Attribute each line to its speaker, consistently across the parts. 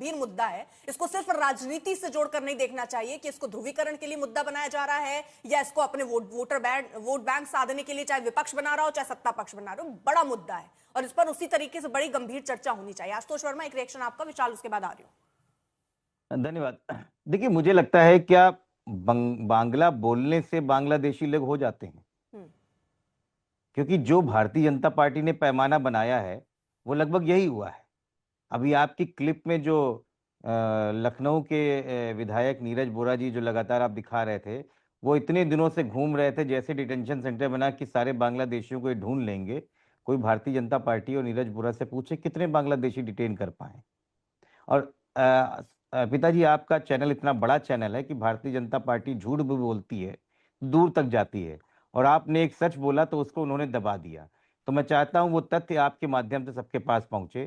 Speaker 1: गंभीर मुद्दा है, इसको सिर्फ राजनीति से जोड़कर नहीं देखना चाहिए कि इसको ध्रुवीकरण के लिए मुद्दा बनाया जा रहा है या इसको अपने वोट बैंक साधने के लिए चाहे विपक्ष बना रहा हो चाहे सत्ता पक्ष बना रहा हो। बड़ा मुद्दा है और इस पर उसी तरीके से बड़ी गंभीर चर्चा होनी चाहिए। आशुतोष वर्मा, एक रिएक्शन आपका, विशाल उसके बाद आ रही हूं।
Speaker 2: धन्यवाद। देखिए, मुझे लगता है क्या बांग्ला बोलने से बांग्लादेशी लोग हो जाते हैं? क्योंकि जो भारतीय जनता पार्टी ने पैमाना बनाया है वो लगभग यही हुआ है। अभी आपकी क्लिप में जो लखनऊ के विधायक नीरज बोरा जी जो लगातार आप दिखा रहे थे, वो इतने दिनों से घूम रहे थे जैसे डिटेंशन सेंटर बना कि सारे बांग्लादेशियों को ढूंढ लेंगे। कोई भारतीय जनता पार्टी और नीरज बोरा से पूछे कितने बांग्लादेशी डिटेन कर पाए। और पिताजी, आपका चैनल इतना बड़ा चैनल है कि भारतीय जनता पार्टी झूठ भी बोलती है, दूर तक जाती है, और आपने एक सच बोला तो उसको उन्होंने दबा दिया। तो मैं चाहता हूं वो तथ्य आपके माध्यम से सबके पास पहुंचे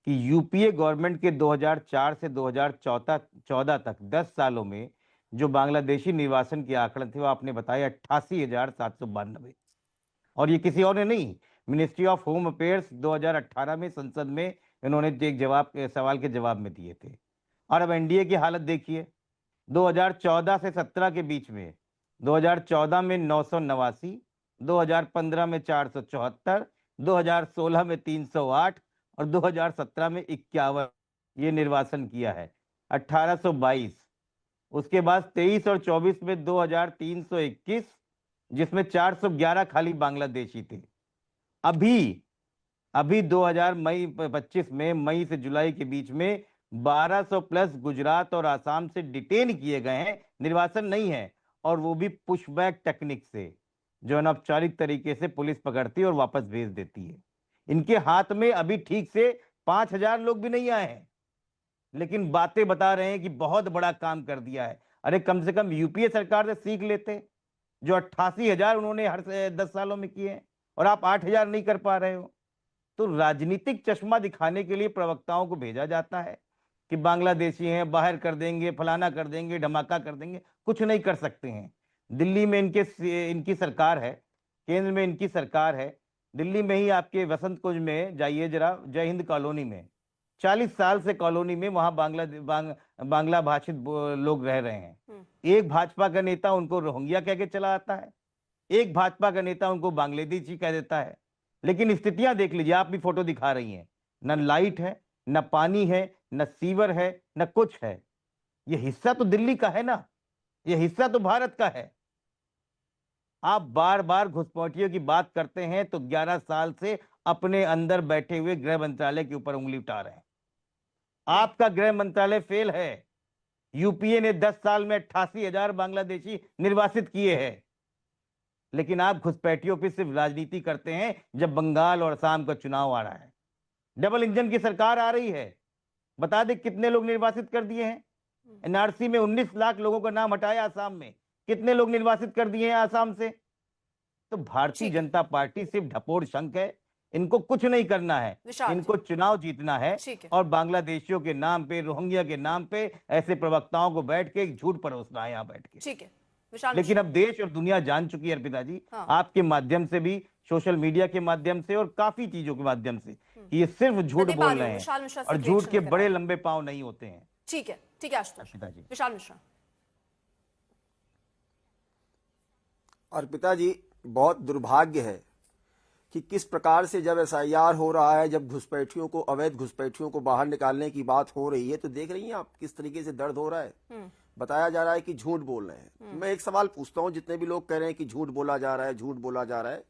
Speaker 2: कि यूपीए गवर्नमेंट के 2004 से 2014 तक 10 सालों में जो बांग्लादेशी निर्वासन के आंकड़े थे वो आपने बताया 88,792। और ये किसी और ने नहीं, मिनिस्ट्री ऑफ होम अफेयर्स 2018 में संसद में इन्होंने एक सवाल के जवाब में दिए थे। और अब एनडीए की हालत देखिए, 2014 से 17 के बीच में 2014 में 989, 2015 में 474, 2016 में 308 और 2017 में 51 ये निर्वासन किया है। 1822, उसके बाद 23 और 24 में 2321, जिसमें 411 खाली बांग्लादेशी थे। अभी 2025 में मई से जुलाई के बीच में 1200 प्लस गुजरात और आसाम से डिटेन किए गए हैं, निर्वासन नहीं है, और वो भी पुशबैक टेक्निक से, जो अनौपचारिक तरीके से पुलिस पकड़ती है और वापस भेज देती है। इनके हाथ में अभी ठीक से 5000 लोग भी नहीं आए हैं, लेकिन बातें बता रहे हैं कि बहुत बड़ा काम कर दिया है। अरे कम से कम यूपीए सरकार से सीख लेते, जो 88,000 उन्होंने हर 10 सालों में किए हैं, और आप 8,000 नहीं कर पा रहे हो। तो राजनीतिक चश्मा दिखाने के लिए प्रवक्ताओं को भेजा जाता है कि बांग्लादेशी हैं, बाहर कर देंगे, फलाना कर देंगे, धमाका कर देंगे। कुछ नहीं कर सकते हैं। दिल्ली में इनकी सरकार है, केंद्र में इनकी सरकार है। दिल्ली में ही आपके वसंत कुंज में जाइए जरा, जय हिंद कॉलोनी में 40 साल से कॉलोनी में वहां बांग्ला भाषित लोग रह रहे हैं। एक भाजपा का नेता उनको रोहिंग्या कह के चला आता है, एक भाजपा का नेता उनको बांग्लादेशी कह देता है। लेकिन स्थितियां देख लीजिए, आप भी फोटो दिखा रही हैं, न लाइट है, न पानी है, न सीवर है, न कुछ है। यह हिस्सा तो दिल्ली का है ना, यह हिस्सा तो भारत का है। आप बार बार घुसपैठियों की बात करते हैं तो 11 साल से अपने अंदर बैठे हुए गृह मंत्रालय के ऊपर उंगली उठा रहे हैं। आपका गृह मंत्रालय फेल है। यूपीए ने 10 साल में 88,000 बांग्लादेशी निर्वासित किए हैं, लेकिन आप घुसपैठियों पर सिर्फ राजनीति करते हैं जब बंगाल और असम का चुनाव आ रहा है। डबल इंजन की सरकार आ रही है, बता दे कितने लोग निर्वासित कर दिए हैं। एनआरसी में 19 लाख लोगों का नाम हटाया, असम में कितने लोग निर्वासित कर दिए हैं असम से। तो भारतीय जनता पार्टी सिर्फ ढपोड़ शंख है, इनको कुछ नहीं करना है, इनको चुनाव जीतना है। और बांग्लादेशियों के नाम पे, रोहिंग्या के नाम पे ऐसे प्रवक्ताओं को बैठ के एक झूठ परोसना है यहाँ बैठ के।
Speaker 1: ठीक है,
Speaker 2: लेकिन अब देश और दुनिया जान चुकी है अर्पिता जी, आपके माध्यम से भी, सोशल मीडिया के माध्यम से और काफी चीजों के माध्यम से, कि ये सिर्फ झूठ बोल रहे हैं और झूठ के बड़े लंबे पांव नहीं होते हैं।
Speaker 1: ठीक है, ठीक है आशुतोष। विशाल मिश्रा।
Speaker 3: अर्पिता जी, बहुत दुर्भाग्य है कि किस प्रकार से जब एसआईआर हो रहा है, जब घुसपैठियों को, अवैध घुसपैठियों को बाहर निकालने की बात हो रही है, तो देख रही हैं आप किस तरीके से दर्द हो रहा है। बताया जा रहा है कि झूठ बोल रहे हैं। मैं एक सवाल पूछता हूं, जितने भी लोग कह रहे हैं कि झूठ बोला जा रहा है, झूठ बोला जा रहा है,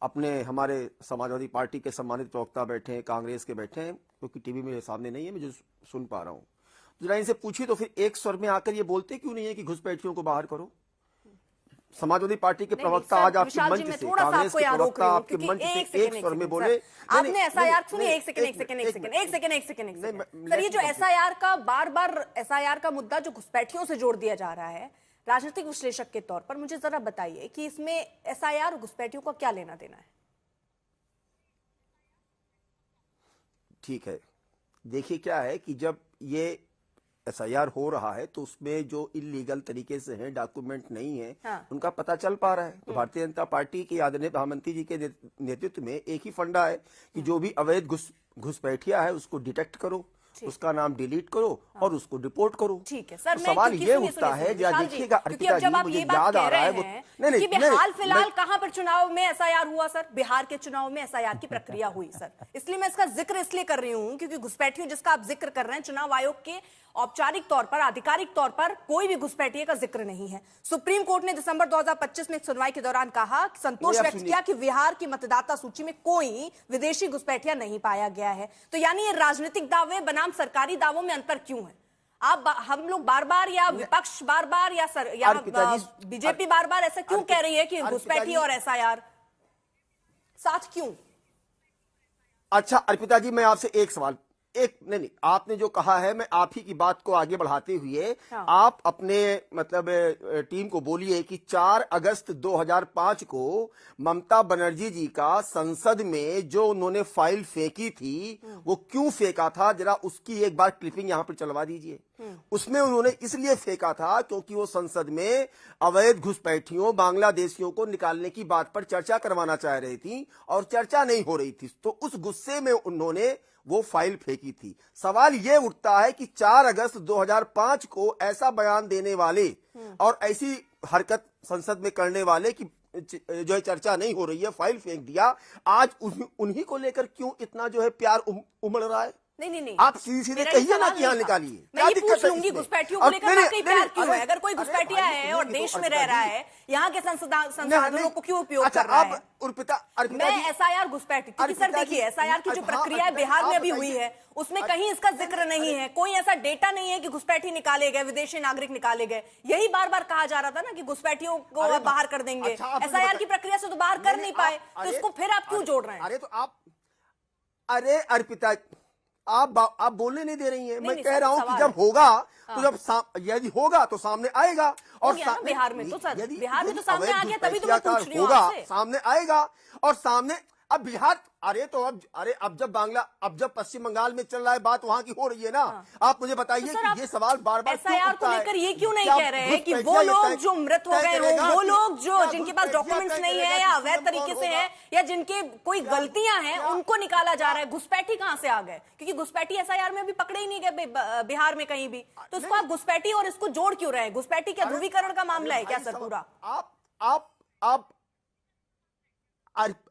Speaker 3: अपने हमारे समाजवादी पार्टी के सम्मानित प्रवक्ता बैठे हैं, कांग्रेस के बैठे हैं, क्योंकि टीवी मेरे सामने नहीं है, मैं जो सुन पा रहा हूं, जरा इनसे पूछिए तो फिर एक स्वर में आकर ये बोलते क्यों नहीं है कि घुसपैठियों को बाहर करो। समाजवादी पार्टी के प्रवक्ता आज आपके मंच से, कांग्रेस के प्रवक्ता आपके मंच से एक स्वर में बोले।
Speaker 1: आपने एसआईआर सुनिए, एक सेकंड। सर, ये जो एसआईआर का बार बार एसआईआर का मुद्दा जो घुसपैठियों से जोड़ दिया जा रहा है, राजनीतिक विश्लेषक के तौर पर मुझे जरा बताइए कि इसमें एसआईआर और घुसपैठियों का क्या लेना देना है?
Speaker 3: ठीक है, देखिए क्या है कि जब ये एसआईआर हो रहा है तो उसमें जो इलीगल तरीके से हैं, डॉक्यूमेंट नहीं है, उनका पता चल पा रहा है। तो भारतीय जनता पार्टी के आदरणीय प्रधानमंत्री जी के नेतृत्व में एक ही फंडा है कि जो भी अवैध घुसपैठिया है उसको डिटेक्ट करो, उसका नाम डिलीट करो और उसको रिपोर्ट करो।
Speaker 1: ठीक है सर,
Speaker 3: तो
Speaker 1: मैं
Speaker 3: सवाल
Speaker 1: क्योंकि
Speaker 3: ये
Speaker 1: सुनिए,
Speaker 3: उठता
Speaker 1: सुनिए,
Speaker 3: है,
Speaker 1: सुनिए, विशाल जी,
Speaker 3: देखिएगा
Speaker 1: क्योंकि
Speaker 3: अर्पिता
Speaker 1: अब जब
Speaker 3: जी,
Speaker 1: आप
Speaker 3: मुझे
Speaker 1: ये बात
Speaker 3: याद
Speaker 1: कह
Speaker 3: आ रहा
Speaker 1: रहे
Speaker 3: है वो
Speaker 1: हैं कि हाल फिलहाल कहां पर चुनाव में एसआईआर हुआ सर, बिहार के चुनाव में एसआईआर की प्रक्रिया हुई सर, इसलिए मैं इसका जिक्र इसलिए कर रही हूं क्योंकि घुसपैठियों जिसका आप जिक्र कर रहे हैं, चुनाव आयोग के औपचारिक तौर पर, आधिकारिक तौर पर कोई भी घुसपैठिए का जिक्र नहीं है। सुप्रीम कोर्ट ने दिसंबर 2025 में एक सुनवाई के दौरान कहा, संतोष व्यक्त किया कि बिहार की मतदाता सूची में कोई विदेशी घुसपैठिया नहीं पाया गया है। तो यानी ये राजनीतिक दावे बनाम सरकारी दावों में अंतर क्यों है? हम लोग बार बार या विपक्ष बार बार या बीजेपी बार बार ऐसा क्यों कह रही है कि घुसपैठी और एसआईआर साथ क्यों?
Speaker 3: अच्छा अर्पिता जी, मैं आपसे एक सवाल, नहीं, आपने जो कहा है, मैं आप ही की बात को आगे बढ़ाते हुए आप अपने मतलब टीम को बोलिए कि 4 अगस्त 2005 को ममता बनर्जी जी का संसद में जो उन्होंने फाइल फेंकी थी, वो क्यों फेंका था, जरा उसकी एक बार क्लिपिंग यहां पर चलवा दीजिए। उसमें उन्होंने इसलिए फेंका था क्योंकि वो संसद में अवैध घुसपैठियों बांग्लादेशियों को निकालने की बात पर चर्चा करवाना चाह रही थी और चर्चा नहीं हो रही थी, तो उस गुस्से में उन्होंने वो फाइल फेंकी थी। सवाल ये उठता है कि 4 अगस्त 2005 को ऐसा बयान देने वाले और ऐसी हरकत संसद में करने वाले की जो है चर्चा नहीं हो रही है, फाइल फेंक दिया, आज उन्हीं को लेकर क्यों इतना जो है प्यार उमड़ रहा है?
Speaker 1: नहीं,
Speaker 3: आप सीधे कहिए ना कि यहाँ निकालिए,
Speaker 1: मैं ये पूछ लूंगी घुसपैठियों को लेकर वाकई प्यार क्यों है? अगर कोई घुसपैठिया है और देश में रह रहा है, यहाँ के संसाधनों को क्यों उपयोग कर रहा है? मैं एसआईआर घुसपैठी, क्योंकि सर देखिए एसआईआर की जो प्रक्रिया है बिहार में अभी हुई है, उसमें कहीं इसका जिक्र नहीं है, कोई ऐसा डेटा नहीं है कि घुसपैठी निकाले गए, विदेशी नागरिक निकाले गए। यही बार बार कहा जा रहा था ना कि घुसपैठियों को बाहर कर देंगे, एसआईआर की प्रक्रिया से तो बाहर कर नहीं पाए, तो इसको फिर आप क्यों जोड़ रहे हैं?
Speaker 3: अरे अर्पिता, आप बोलने नहीं दे रही हैं। मैं कह रहा हूं कि जब होगा तो जब यदि होगा तो सामने आएगा, और
Speaker 1: बिहार में तो सर, बिहार में तो सामने आ गया, तभी तो मैं पूछ रही हूं
Speaker 3: होगा,
Speaker 1: आपसे।
Speaker 3: सामने आएगा और सामने अब बिहार, अब जब पश्चिम बंगाल में चल रहा है, बात वहां की हो रही है ना, आप मुझे बताइए
Speaker 1: तो
Speaker 3: कि ये सवाल बार बार
Speaker 1: एसआईआर को लेकर ये क्यों नहीं कह रहे हैं कि वो लोग जो मृत हो गए हों, वो लोग जो जिनके पास डॉक्यूमेंट्स नहीं है या अवैध तरीके से है या जिनके कोई गलतियां हैं, उनको निकाला जा रहा है? घुसपैठी कहां से आ गए? क्योंकि घुसपैठी एसआईआर में भी पकड़े ही नहीं गए बिहार में कहीं भी, तो इसको आप घुसपैठी और इसको जोड़ क्यों रहे हैं? घुसपैठी क्या ध्रुवीकरण का मामला है क्या सर पूरा?
Speaker 3: आप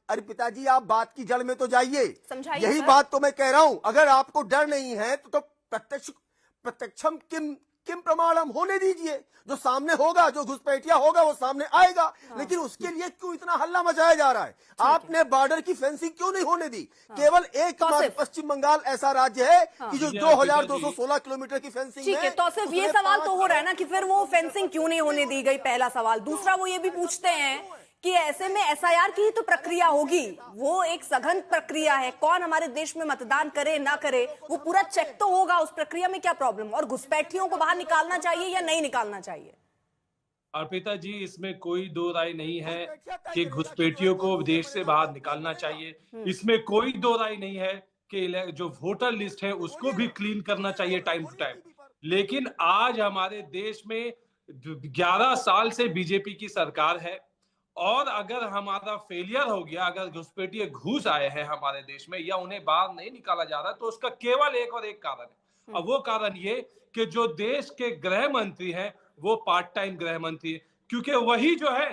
Speaker 3: अर्पिता जी, आप बात की जड़ में तो जाइए, यही
Speaker 1: सर।
Speaker 3: बात तो मैं कह रहा हूं। अगर आपको डर नहीं है तो प्रत्यक्षम किम प्रमाणम होने दीजिए, जो सामने होगा, जो घुसपैठिया होगा वो सामने आएगा। लेकिन उसके लिए क्यों इतना हल्ला मचाया जा रहा है? आपने बॉर्डर की फेंसिंग क्यों नहीं होने दी? केवल एक पश्चिम बंगाल ऐसा राज्य है कि जो 2216 किलोमीटर की फेंसिंग
Speaker 1: ठीक है, तो सिर्फ ये सवाल तो हो रहा है ना कि फिर वो फेंसिंग क्यों नहीं होने दी गई, पहला सवाल। दूसरा वो ये भी पूछते हैं कि ऐसे में एसआईआर की ही तो प्रक्रिया होगी, वो एक सघन प्रक्रिया है, कौन हमारे देश में मतदान करे ना करे वो पूरा चेक तो होगा, उस प्रक्रिया में क्या प्रॉब्लम? और घुसपैठियों को बाहर निकालना चाहिए या नहीं निकालना चाहिए?
Speaker 4: अर्पिता जी, इसमें कोई दो राय नहीं है कि घुसपैठियों को देश से बाहर निकालना चाहिए, इसमें कोई दो राय नहीं है कि जो वोटर लिस्ट है उसको भी क्लीन करना चाहिए टाइम टू टाइम। लेकिन आज हमारे देश में 11 साल से बीजेपी की सरकार है, और अगर हमारा फेलियर हो गया, अगर घुसपैठिए घुस आए हैं हमारे देश में या उन्हें बाहर नहीं निकाला जा रहा, तो उसका केवल एक और एक कारण है, और वो कारण ये कि जो देश के गृह मंत्री हैं वो पार्ट टाइम गृह मंत्री है, क्योंकि वही जो है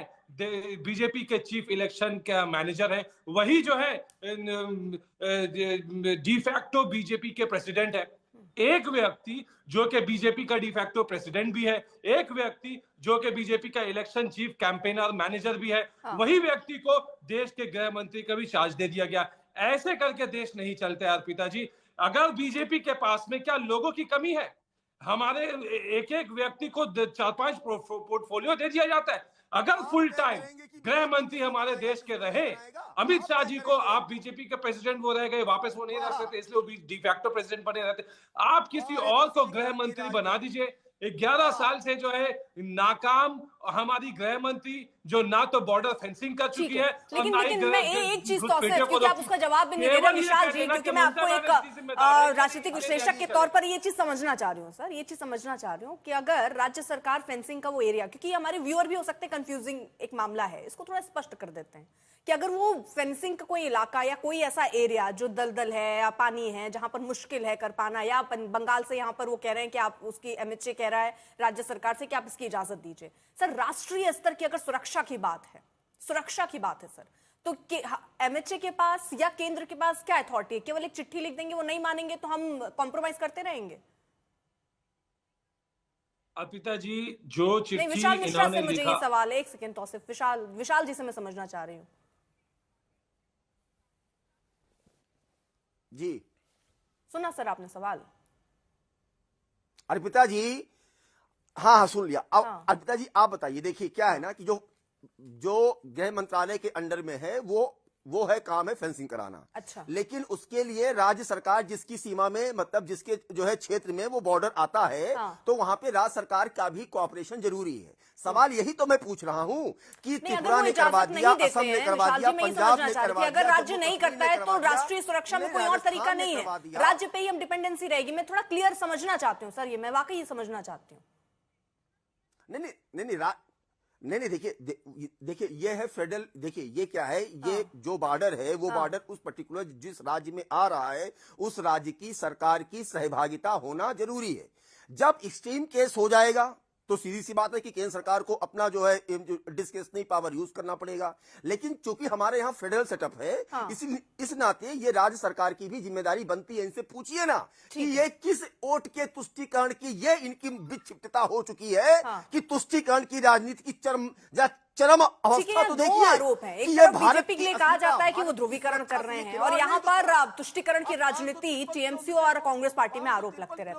Speaker 4: बीजेपी के चीफ इलेक्शन का मैनेजर है, वही जो है डिफैक्टो बीजेपी के प्रेसिडेंट है। एक व्यक्ति जो कि बीजेपी का डिफैक्टो प्रेसिडेंट भी है, एक व्यक्ति जो कि बीजेपी का इलेक्शन चीफ कैंपेनर मैनेजर भी है, वही व्यक्ति को देश के गृह मंत्री का भी चार्ज दे दिया गया। ऐसे करके देश नहीं चलते अर्पिता जी। अगर बीजेपी के पास में क्या लोगों की कमी है? हमारे एक एक व्यक्ति को 4-5 पोर्टफोलियो दे दिया जाता है। अगर फुल टाइम गृह मंत्री हमारे देश के रहे, अमित शाह जी को आप बीजेपी के प्रेसिडेंट वो रह गए, वापस वो नहीं रह सकते, इसलिए वो डिफैक्टो प्रेसिडेंट बने रहते। आप किसी और को गृह मंत्री बना दीजिए। 11 साल से जो है नाकाम हमारी गृह मंत्री जो ना तो बॉर्डर फेंसिंग कर चुकी है और
Speaker 1: लेकिन
Speaker 4: ना ही
Speaker 1: लेकिन मैं एक चीज तो
Speaker 4: घुसपैठियों को
Speaker 1: क्योंकि आप उसका जवाब भी नहीं दे रहे विशाल जी, क्योंकि मैं आपको एक राजनीतिक विश्लेषक के तौर पर ये चीज समझना चाह रही हूँ सर, ये चीज समझना चाह रही हूँ कि अगर राज्य सरकार फेंसिंग का वो एरिया, क्योंकि हमारे व्यूअर भी हो सकते हैं कंफ्यूजिंग एक मामला है, इसको थोड़ा स्पष्ट कर देते हैं कि अगर वो फेंसिंग का कोई इलाका या कोई ऐसा एरिया जो दलदल है या पानी है जहां पर मुश्किल है कर पाना, या बंगाल से यहां पर वो कह रहे हैं कि आप उसकी एमएचए कह रहा है राज्य सरकार से कि आप इसकी इजाजत दीजिए। सर राष्ट्रीय स्तर की अगर सुरक्षा की बात है, सुरक्षा की बात है सर, तो एमएचए के पास या केंद्र के पास क्या अथॉरिटी है? केवल एक चिट्ठी लिख देंगे, वो नहीं मानेंगे तो हम कॉम्प्रोमाइज करते रहेंगे?
Speaker 4: अर्पिता जी जो चिट्ठी
Speaker 1: विशाल मिश्रा से मुझे
Speaker 4: लिखा,
Speaker 1: ये सवाल है, एक सेकेंड तौसिफ, विशाल जी से मैं समझना चाह रही हूँ
Speaker 3: जी।
Speaker 1: सुना सर आपने सवाल?
Speaker 3: अर्पिता जी हाँ सुन लिया। अब
Speaker 1: हाँ।
Speaker 3: अर्पिता जी आप बताइए, देखिए क्या है ना कि जो गृह मंत्रालय के अंडर में है वो है काम है फेंसिंग कराना।
Speaker 1: अच्छा।
Speaker 3: लेकिन उसके लिए राज्य सरकार जिसकी सीमा में मतलब जिसके जो है क्षेत्र में वो बॉर्डर आता है,
Speaker 1: हाँ।
Speaker 3: तो वहां पे राज्य सरकार का भी कोऑपरेशन जरूरी है। सवाल यही तो मैं पूछ रहा हूं कि त्रिपुरा ने करवा दिया, असम ने करवा दिया, पंजाब ने करवा दिया,
Speaker 1: अगर राज्य नहीं करता है तो राष्ट्रीय सुरक्षा में कोई और तरीका नहीं है, राज्य पे ही हम डिपेंडेंसी रहेगी। मैं थोड़ा क्लियर समझना चाहती हूँ सर, ये मैं वाकई समझना चाहती हूँ।
Speaker 3: नहीं, देखिए ये है फेडरल। देखिए ये क्या है, ये जो बॉर्डर है वो बॉर्डर उस पर्टिकुलर जिस राज्य में आ रहा है उस राज्य की सरकार की सहभागिता होना जरूरी है। जब एक्सट्रीम केस हो जाएगा तो सीधी सी बात है कि केंद्र सरकार को अपना जो है डिस्क्रिशनरी पावर यूज करना पड़ेगा। लेकिन चूंकि हमारे यहाँ फेडरल सेटअप है, इस नाते ये राज्य सरकार की भी जिम्मेदारी बनती है। इनसे पूछिए ना कि ये किस वोट के तुष्टीकरण की ये इनकी विक्षिप्तता हो चुकी है कि तुष्टीकरण की राजनीति की चरम अवस्था तो देखिए।
Speaker 1: आरोप है, एक तरफ बीजेपी के लिए कहा जाता है कि वो ध्रुवीकरण कर रहे हैं और यहाँ पर तुष्टीकरण की राजनीति टीएमसी और कांग्रेस पार्टी में आरोप लगते रहते हैं।